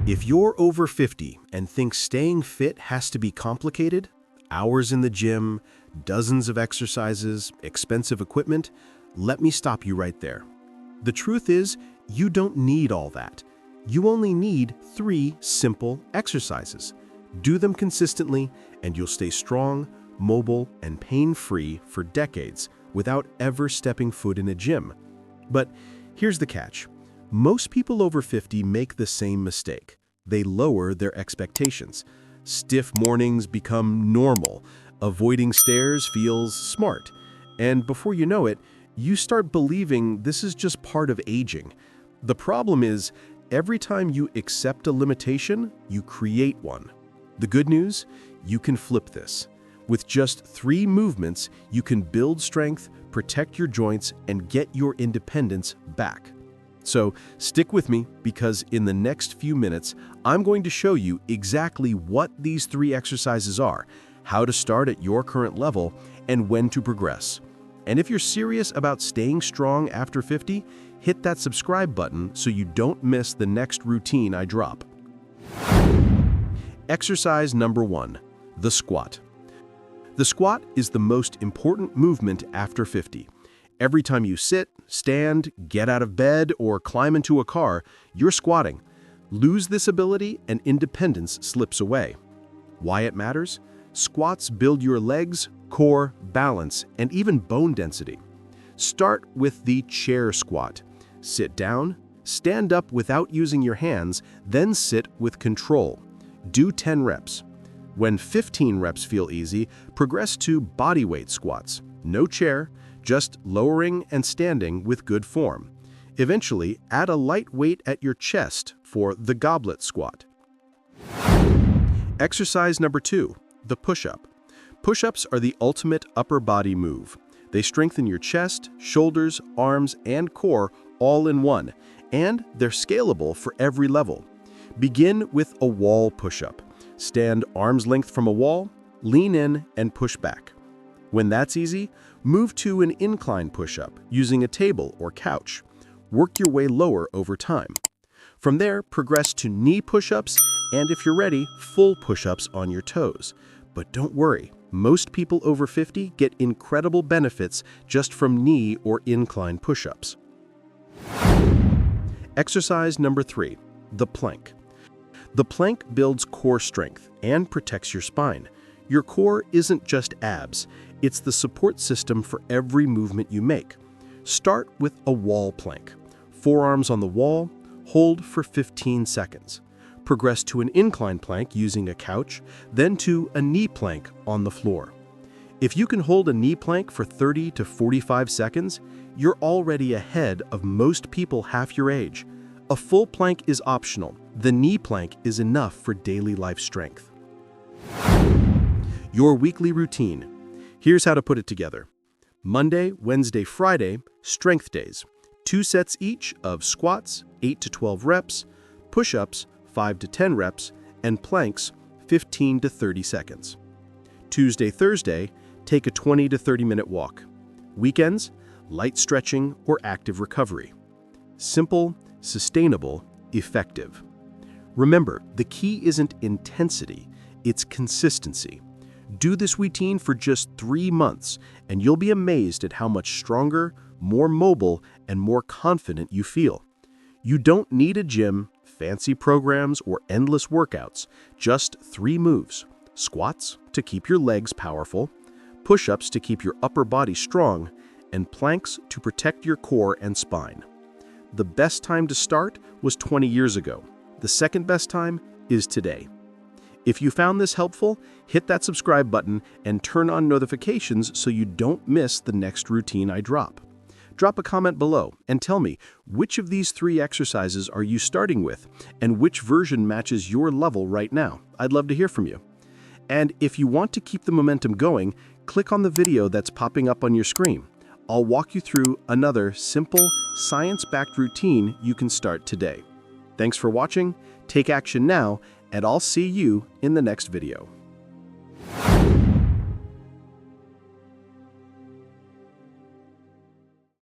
If you're over 50 and think staying fit has to be complicated, hours in the gym, dozens of exercises, expensive equipment, let me stop you right there. The truth is, you don't need all that. You only need 3 simple exercises. Do them consistently, and you'll stay strong, mobile, and pain-free for decades without ever stepping foot in a gym. But here's the catch. Most people over 50 make the same mistake. They lower their expectations. Stiff mornings become normal. Avoiding stairs feels smart. And before you know it, you start believing this is just part of aging. The problem is, every time you accept a limitation, you create one. The good news? You can flip this. With just 3 movements, you can build strength, protect your joints, and get your independence back. So stick with me, because in the next few minutes, I'm going to show you exactly what these 3 exercises are, how to start at your current level, and when to progress. And if you're serious about staying strong after 50, hit that subscribe button so you don't miss the next routine I drop. Exercise number 1, the squat. The squat is the most important movement after 50. Every time you sit, stand, get out of bed, or climb into a car, you're squatting. Lose this ability and independence slips away. Why it matters? Squats build your legs, core, balance, and even bone density. Start with the chair squat. Sit down, stand up without using your hands, then sit with control. Do 10 reps. When 15 reps feel easy, progress to bodyweight squats. No chair, just lowering and standing with good form. Eventually, add a light weight at your chest for the goblet squat. Exercise number 2, the push-up. Push-ups are the ultimate upper body move. They strengthen your chest, shoulders, arms, and core all in one, and they're scalable for every level. Begin with a wall push-up. Stand arm's length from a wall, lean in, and push back. When that's easy, move to an incline push-up using a table or couch. Work your way lower over time. From there, progress to knee push-ups, and if you're ready, full push-ups on your toes. But don't worry, most people over 50 get incredible benefits just from knee or incline push-ups. Exercise number 3, the plank. The plank builds core strength and protects your spine. Your core isn't just abs, it's the support system for every movement you make. Start with a wall plank. Forearms on the wall, hold for 15 seconds. Progress to an incline plank using a couch, then to a knee plank on the floor. If you can hold a knee plank for 30 to 45 seconds, you're already ahead of most people half your age. A full plank is optional. The knee plank is enough for daily life strength. Your weekly routine. Here's how to put it together. Monday, Wednesday, Friday, strength days. 2 sets each of squats, 8 to 12 reps, push-ups, 5 to 10 reps, and planks, 15 to 30 seconds. Tuesday, Thursday, take a 20 to 30-minute walk. Weekends, light stretching or active recovery. Simple, sustainable, effective. Remember, the key isn't intensity, it's consistency. Do this routine for just 3 months, and you'll be amazed at how much stronger, more mobile, and more confident you feel. You don't need a gym, fancy programs, or endless workouts. Just 3 moves. Squats to keep your legs powerful, push-ups to keep your upper body strong, and planks to protect your core and spine. The best time to start was 20 years ago. The second best time is today. If you found this helpful, hit that subscribe button and turn on notifications so you don't miss the next routine I drop. Drop a comment below and tell me, which of these 3 exercises are you starting with and which version matches your level right now? I'd love to hear from you. And if you want to keep the momentum going, click on the video that's popping up on your screen. I'll walk you through another simple, science-backed routine you can start today. Thanks for watching, take action now, and I'll see you in the next video.